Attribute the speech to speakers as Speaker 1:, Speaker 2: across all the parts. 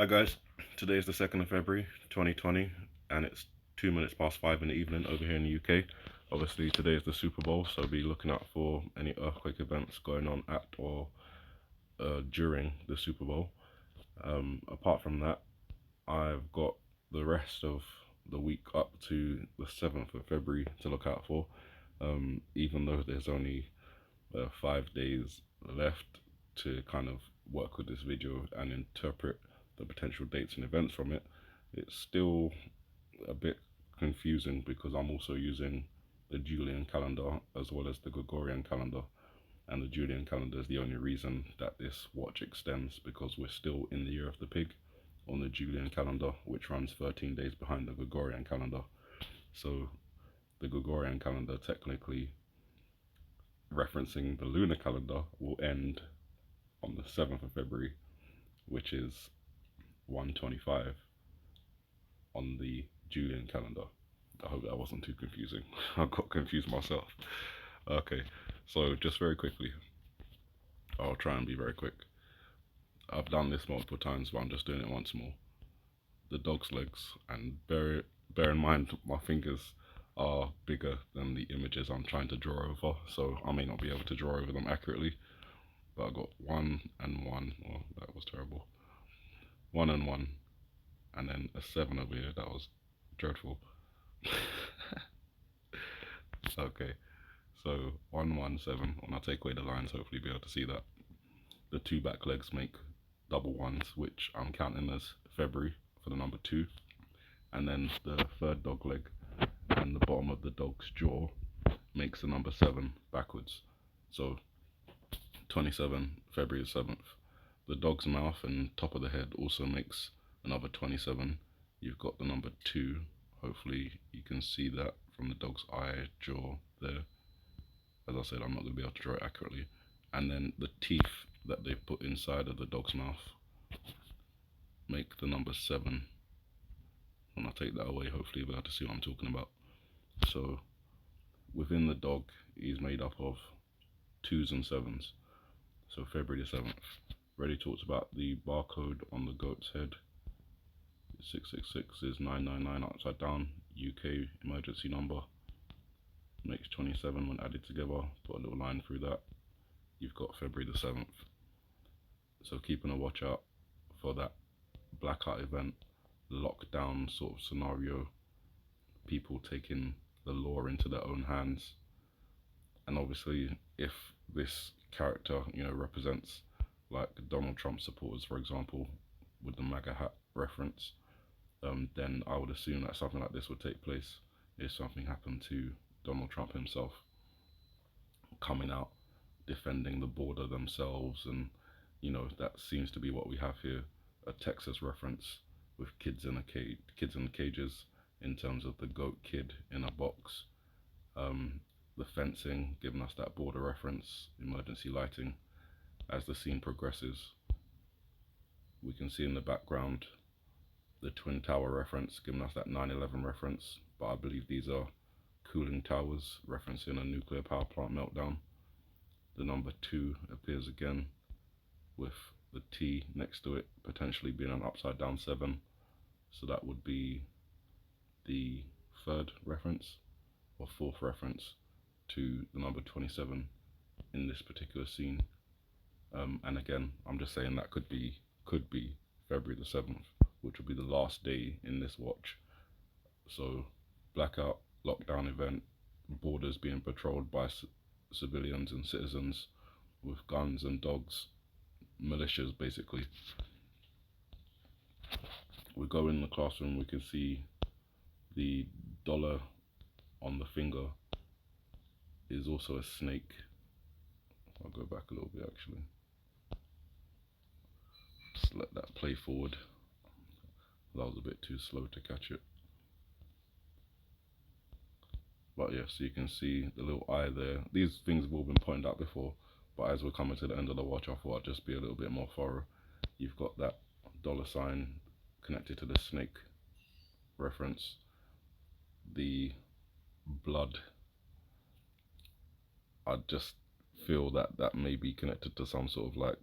Speaker 1: Hi guys, today is the 2nd of February 2020 and it's 2 minutes past 5 in the evening over here in the UK. Obviously today is the Super Bowl, so be looking out for any earthquake events going on at or during the Super Bowl. Apart from that, I've got the rest of the week up to the 7th of February to look out for, even though there's only 5 days left to kind of work with this video and interpret the potential dates and events from it. It's still a bit confusing because I'm also using the Julian calendar as well as the Gregorian calendar, and the Julian calendar is the only reason that this watch extends because we're still in the year of the pig on the Julian calendar, which runs 13 days behind the Gregorian calendar. So the Gregorian calendar, technically referencing the lunar calendar, will end on the 7th of February, which is 125 on the Julian calendar. I hope that wasn't too confusing. I got confused myself. Okay, so just very quickly, I'll try and be very quick. I've done this multiple times, but I'm just doing it once more. The dog's legs, and bear in mind my fingers are bigger than the images I'm trying to draw over, so I may not be able to draw over them accurately, but I got 1 and 1. Oh, that was terrible. 1 and 1, and then a 7 over here. That was dreadful. Okay, so 117. When I take away the lines, hopefully you'll be able to see that. The two back legs make double ones, which I'm counting as February for the number 2. And then the third dog leg and the bottom of the dog's jaw makes the number 7 backwards. So 27, February 7th. The dog's mouth and top of the head also makes another 27. You've got the number 2. Hopefully you can see that from the dog's eye, jaw there. As I said, I'm not going to be able to draw it accurately. And then the teeth that they put inside of the dog's mouth make the number 7. When I take that away, hopefully you'll be able to see what I'm talking about. So within the dog, he's made up of 2s and 7s. So February the 7th. Already talked about the barcode on the goat's head. 666 is 999 upside down. UK emergency number. Makes 27 when added together. Put a little line through that. You've got February the 7th. So keeping a watch out for that blackout event, lockdown sort of scenario, people taking the law into their own hands. And obviously if this character, represents like Donald Trump supporters, for example, with the MAGA hat reference, then I would assume that something like this would take place if something happened to Donald Trump himself, coming out defending the border themselves. And that seems to be what we have here, a Texas reference with kids in cages in terms of the goat kid in a box, the fencing giving us that border reference, emergency lighting. As the scene progresses, we can see in the background the Twin Tower reference, giving us that 9/11 reference, but I believe these are cooling towers referencing a nuclear power plant meltdown. The number 2 appears again with the T next to it, potentially being an upside down 7. So that would be the 3rd reference or 4th reference to the number 27 in this particular scene. And again, I'm just saying that could be February the 7th, which will be the last day in this watch. So blackout, lockdown event, borders being patrolled by civilians and citizens with guns and dogs, militias basically. We go in the classroom, we can see the dollar on the finger is also a snake. I'll go back a little bit actually. Just let that play forward. That was a bit too slow to catch it. But yeah, so you can see the little eye there. These things have all been pointed out before, but as we're coming to the end of the watch, I thought I'd just be a little bit more thorough. You've got that $sign connected to the snake reference. The blood, I just feel that may be connected to some sort of like,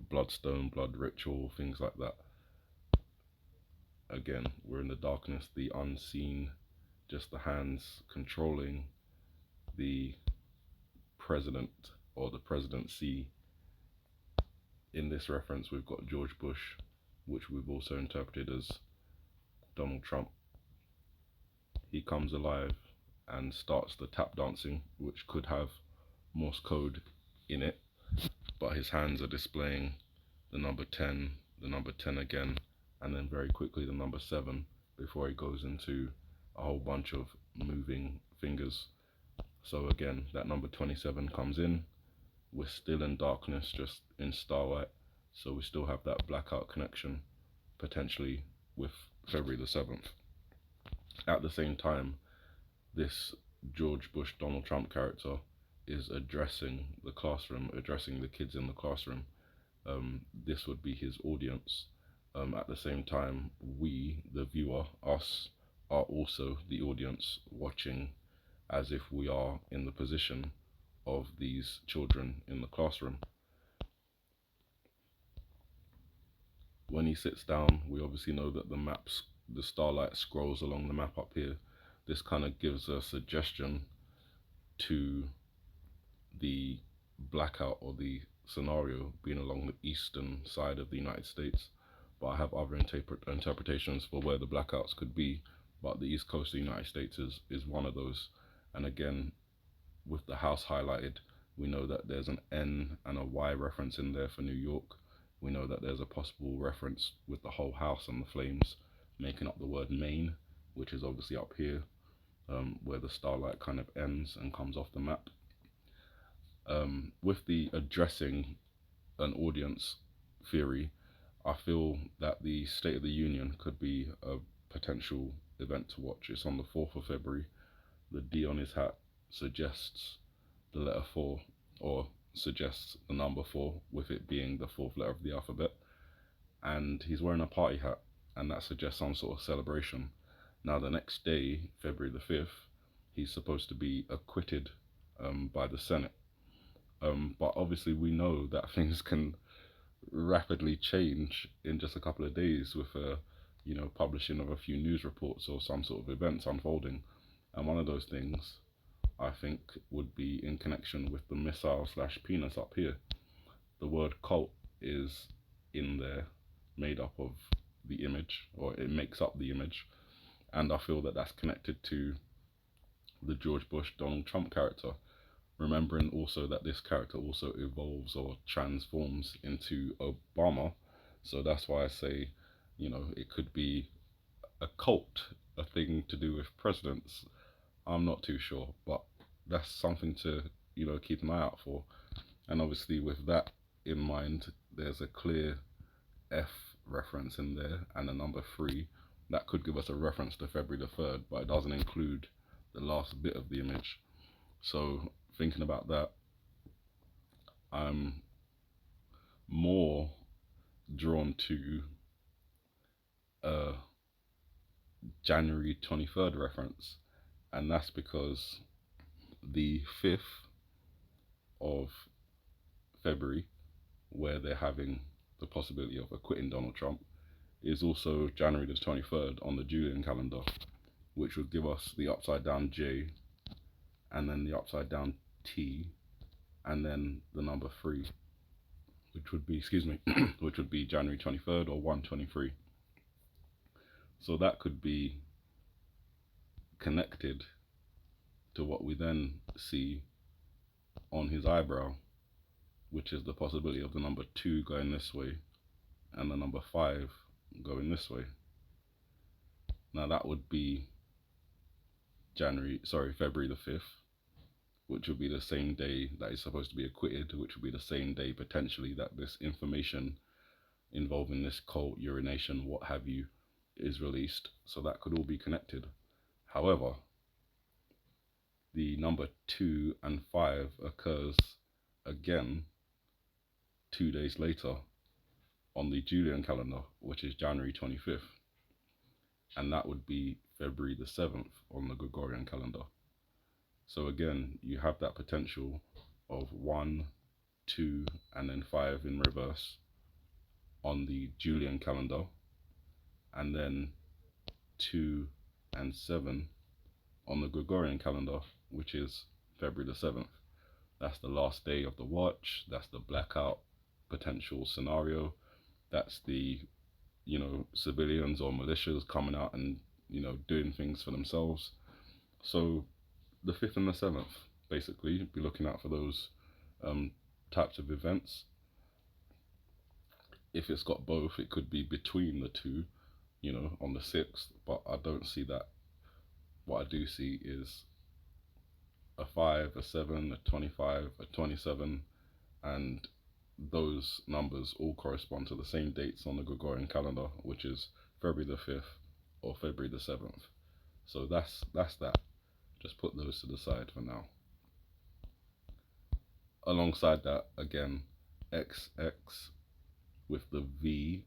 Speaker 1: bloodstone, blood ritual, things like that. again, we're in the darkness, the unseen, just the hands controlling the president or the presidency. In this reference, we've got George Bush, which we've also interpreted as Donald Trump. He comes alive and starts the tap dancing, which could have Morse code in it, but his hands are displaying the number 10, the number 10 again, and then very quickly the number 7 before he goes into a whole bunch of moving fingers. So again, that number 27 comes in. We're still in darkness, just in starlight, so we still have that blackout connection potentially with February the 7th. At the same time, this George Bush Donald Trump character is addressing the classroom, addressing the kids in the classroom. This would be his audience. At the same time, we, the viewer, us, are also the audience watching as if we are in the position of these children in the classroom. When he sits down, we obviously know that the starlight scrolls along the map up here. This kind of gives a suggestion to the blackout or the scenario being along the eastern side of the United States, but I have other interpretations for where the blackouts could be, but the east coast of the United States is one of those. And again, with the house highlighted, we know that there's an N and a Y reference in there for New York. We know that there's a possible reference with the whole house and the flames making up the word Maine, which is obviously up here, where the starlight kind of ends and comes off the map. With the addressing an audience theory, I feel that the State of the Union could be a potential event to watch. It's on the 4th of February. The D on his hat suggests the letter 4, or suggests the number 4, with it being the 4th letter of the alphabet. And he's wearing a party hat, and that suggests some sort of celebration. Now, the next day, February the 5th, he's supposed to be acquitted by the Senate. But obviously we know that things can rapidly change in just a couple of days with publishing of a few news reports or some sort of events unfolding. And one of those things, I think, would be in connection with the missile/penis up here. The word cult is in there, made up of the image, or it makes up the image, and I feel that that's connected to the George Bush Donald Trump character. Remembering also that this character also evolves or transforms into Obama, so that's why I say, it could be a cult, a thing to do with presidents. I'm not too sure, but that's something to keep an eye out for. And obviously with that in mind, there's a clear F reference in there and a number 3 that could give us a reference to February the 3rd, but it doesn't include the last bit of the image. So thinking about that, I'm more drawn to a January 23rd reference, and that's because the 5th of February, where they're having the possibility of acquitting Donald Trump, is also January the 23rd on the Julian calendar, which would give us the upside down J, and then the upside down T, and then the number 3, which would be, which would be January 23rd or 123. So that could be connected to what we then see on his eyebrow, which is the possibility of the number 2 going this way and the number 5 going this way. Now that would be February the 5th, which would be the same day that he's supposed to be acquitted, which would be the same day potentially that this information involving this cult, urination, what have you, is released. So that could all be connected. However, the number 2 and 5 occurs again 2 days later on the Julian calendar, which is January 25th, and that would be February the 7th on the Gregorian calendar. So again, you have that potential of 1, 2, and then 5 in reverse on the Julian calendar, and then 2, and 7 on the Gregorian calendar, which is February the 7th. That's the last day of the watch. That's the blackout potential scenario. That's the, civilians or militias coming out and, doing things for themselves. So the 5th and the 7th, basically, be looking out for those types of events. If it's got both, it could be between the two, on the 6th, but I don't see that. What I do see is a 5, a 7, a 25, a 27, and those numbers all correspond to the same dates on the Gregorian calendar, which is February the 5th or February the 7th. So that's that. Just put those to the side for now. Alongside that, again, XX with the V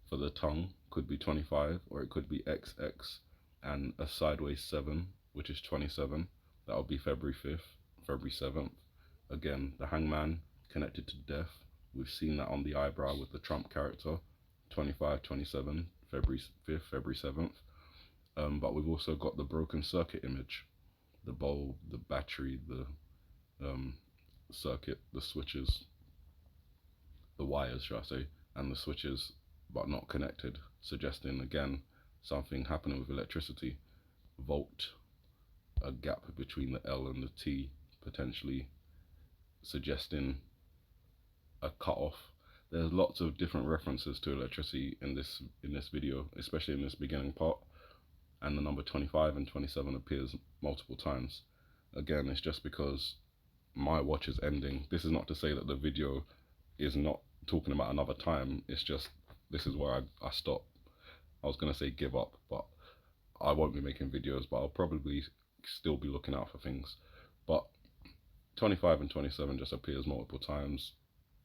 Speaker 1: for the tongue could be 25, or it could be XX and a sideways 7, which is 27. That would be February 5th, February 7th. Again, the hangman connected to death. We've seen that on the eyebrow with the Trump character, 25, 27, February 5th, February 7th. But we've also got the broken circuit image, the bulb, the battery, the circuit, the switches, the wires, should I say, and the switches, but not connected, suggesting again something happening with electricity. Volt, a gap between the L and the T, potentially suggesting a cut-off. There's lots of different references to electricity in this video, especially in this beginning part, and the number 25 and 27 appears multiple times. Again, it's just because my watch is ending. This is not to say that the video is not talking about another time. It's just, this is where I stop. I was going to say give up, but I won't be making videos, but I'll probably still be looking out for things. But 25 and 27 just appears multiple times.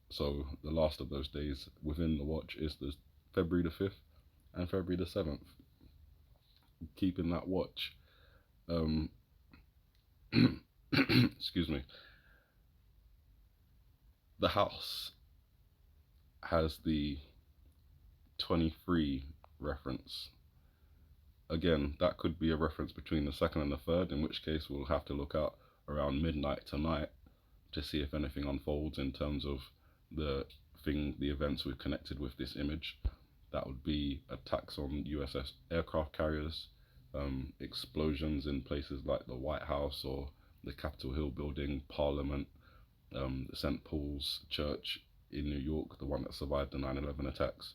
Speaker 1: So the last of those days within the watch is the February the 5th and February the 7th. Keeping that watch. Excuse me. The house has the 23 reference. Again, that could be a reference between the 2nd and the 3rd, in which case we'll have to look out around midnight tonight to see if anything unfolds in terms of the events we've connected with this image. That would be attacks on USS aircraft carriers, explosions in places like the White House or the Capitol Hill building, Parliament, the St. Paul's Church in New York, the one that survived the 9/11 attacks,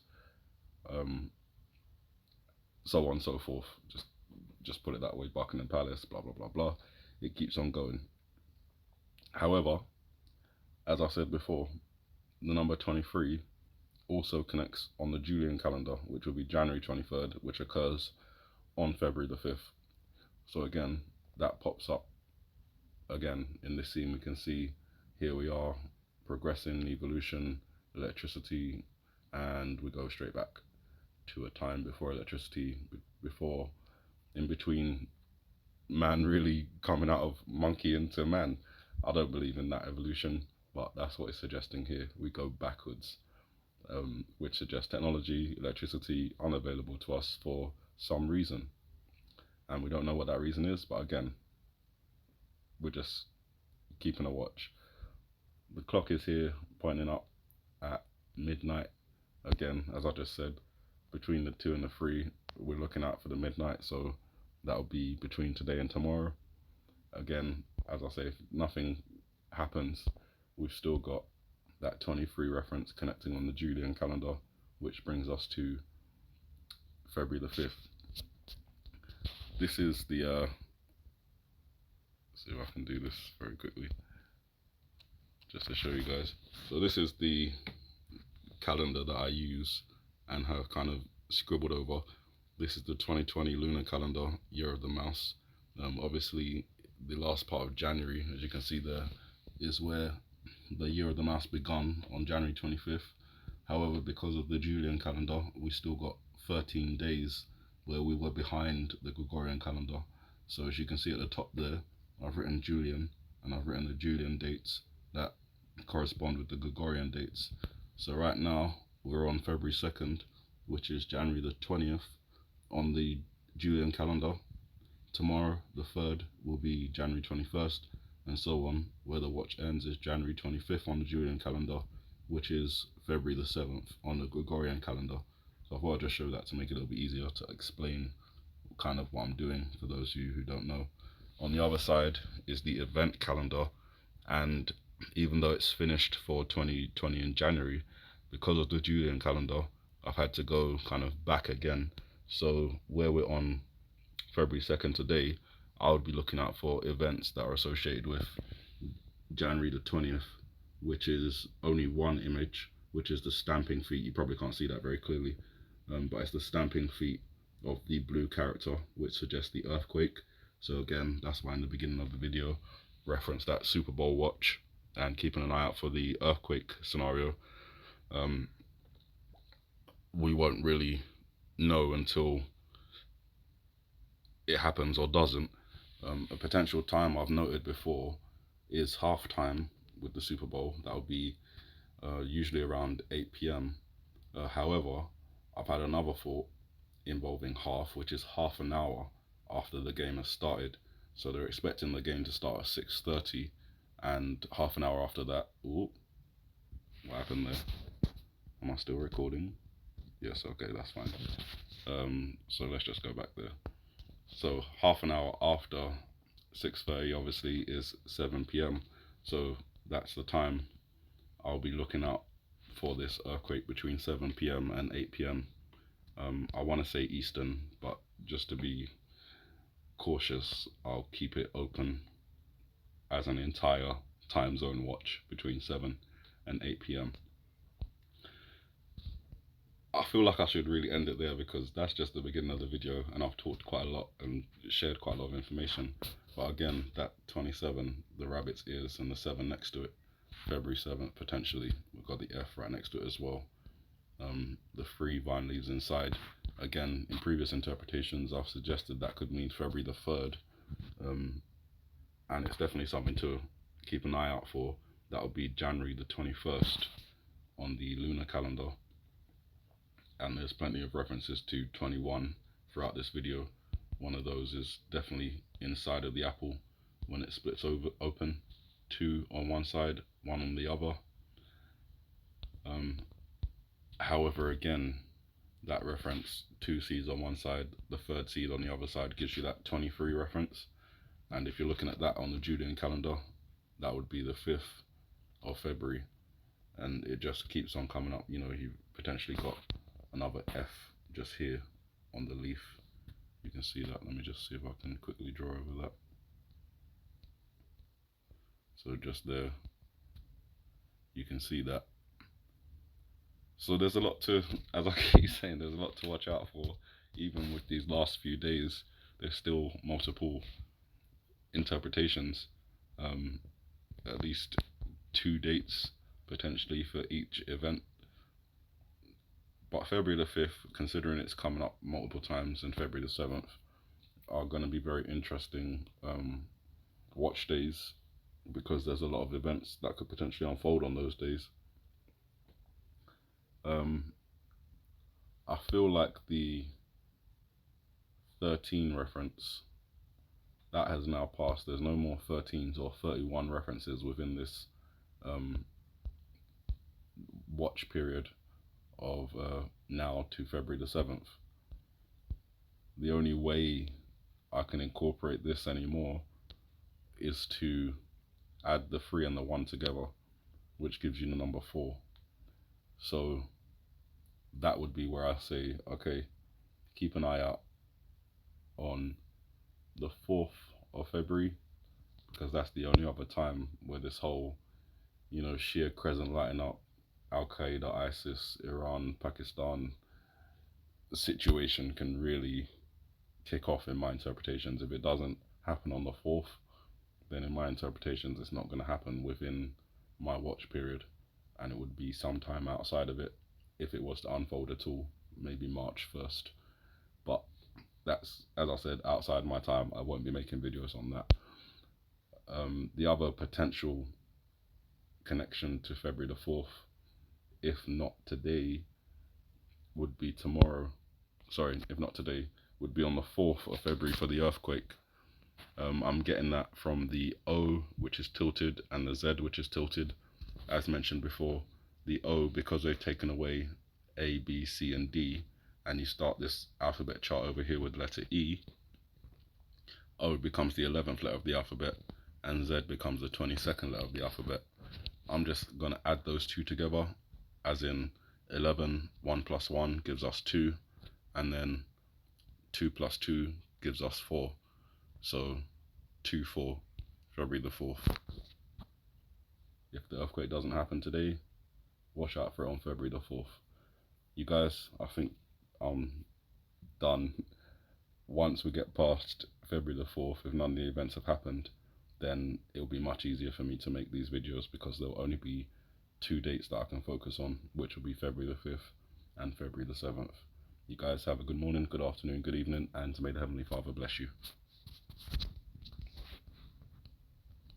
Speaker 1: so on and so forth. Just put it that way. Buckingham Palace, blah blah blah blah. It keeps on going. However, as I said before, the number 23 also connects on the Julian calendar, which will be January 23rd, which occurs on February the 5th. So again, that pops up again in this scene. We can see here we are progressing, evolution, electricity, and we go straight back to a time before electricity, before, in between man really coming out of monkey into man. I don't believe in that evolution, but that's what it's suggesting here. We go backwards, which suggests technology, electricity unavailable to us for some reason, and we don't know what that reason is. But again, we're just keeping a watch. The clock is here pointing up at midnight. Again, as I just said, between the 2 and the 3, we're looking out for the midnight, so that'll be between today and tomorrow. Again, as I say, if nothing happens, we've still got that 23 reference connecting on the Julian calendar, which brings us to February the 5th. This is the, let's see if I can do this very quickly, just to show you guys. So this is the calendar that I use and have kind of scribbled over. This is the 2020 lunar calendar, year of the mouse. Obviously, the last part of January, as you can see there, is where the year of the mouse begun on January 25th. However, because of the Julian calendar, we still got 13 days where we were behind the Gregorian calendar. So as you can see at the top there, I've written Julian, and I've written the Julian dates that correspond with the Gregorian dates. So right now, we're on February 2nd, which is January the 20th, on the Julian calendar. Tomorrow, the 3rd, will be January 21st, and so on. Where the watch ends is January 25th on the Julian calendar, which is February the 7th on the Gregorian calendar. So I thought I'd just show that to make it a little bit easier to explain kind of what I'm doing for those of you who don't know. On the other side is the event calendar, and even though it's finished for 2020 in January, because of the Julian calendar, I've had to go kind of back again. So where we're on February 2nd today, I would be looking out for events that are associated with January the 20th, which is only one image, which is the stamping feet. You probably can't see that very clearly, but it's the stamping feet of the blue character, which suggests the earthquake. So again, that's why in the beginning of the video, reference that Super Bowl watch and keeping an eye out for the earthquake scenario. We won't really know until it happens or doesn't. A potential time I've noted before is halftime with the Super Bowl. That would be usually around 8 p.m. However, I've had another thought involving half, which is half an hour after the game has started. So they're expecting the game to start at 6:30, and half an hour after that. Ooh, what happened there? Am I still recording? Yes, okay, that's fine. So let's just go back there. So half an hour after 6:30 obviously is 7 p.m. So that's the time I'll be looking out for this earthquake between 7 p.m. and 8 p.m. I want to say Eastern, but just to be cautious, I'll keep it open as an entire time zone watch between 7 and 8 p.m. I feel like I should really end it there because that's just the beginning of the video, and I've talked quite a lot and shared quite a lot of information. But again, that 27, the rabbit's ears, and the 7 next to it, February 7th potentially. We've got the F right next to it as well. The 3 vine leaves inside. Again, in previous interpretations, I've suggested that could mean February the 3rd. And it's definitely something to keep an eye out for. That will be January the 21st on the lunar calendar. And there's plenty of references to 21 throughout this video. One of those is definitely inside of the apple when it splits open, 2 on one side, 1 on the other. However, again, that reference, 2 seeds on one side, the 3rd seed on the other side, gives you that 23 reference. And if you're looking at that on the Julian calendar, that would be the 5th of February. And it just keeps on coming up. You know, you've potentially got another F just here on the leaf. You can see that. Let me just see if I can quickly draw over that. So just there, you can see that. So there's a lot to, as I keep saying, there's a lot to watch out for. Even with these last few days, there's still multiple interpretations, at least 2 dates potentially for each event. But February the 5th, considering it's coming up multiple times, and February the 7th are going to be very interesting watch days, because there's a lot of events that could potentially unfold on those days. I feel like the 13 reference, that has now passed. There's no more 13s or 31 references within this watch period of now to February the 7th. The only way I can incorporate this anymore is to add the 3 and the 1 together, which gives you the number 4. So that would be where I say, okay, keep an eye out on the 4th of February, because that's the only other time where this whole, you know, sheer crescent lighting up, Al-Qaeda, ISIS, Iran, Pakistan situation can really kick off in my interpretations. If it doesn't happen on the 4th, then in my interpretations it's not going to happen within my watch period, and it would be sometime outside of it if it was to unfold at all, maybe March 1st. But that's, as I said, outside my time. I won't be making videos on that. The other potential connection to February the 4th, if not today, would be tomorrow. Sorry, if not today, would be on the 4th of February for the earthquake. I'm getting that from the O, which is tilted, and the Z, which is tilted. As mentioned before, the O, because they've taken away A, B, C, and D, and you start this alphabet chart over here with letter E, O becomes the 11th letter of the alphabet, and Z becomes the 22nd letter of the alphabet. I'm just going to add those two together, as in 11, 1 plus 1 gives us 2, and then 2 plus 2 gives us 4. So 2-4, February the 4th. If the earthquake doesn't happen today, watch out for it on February the 4th. You guys, I think I'm done. Once we get past February the 4th, if none of the events have happened, then it'll be much easier for me to make these videos, because there'll only be 2 dates that I can focus on, which will be February the 5th and February the 7th. You guys have a good morning, good afternoon, good evening, and may the Heavenly Father bless you.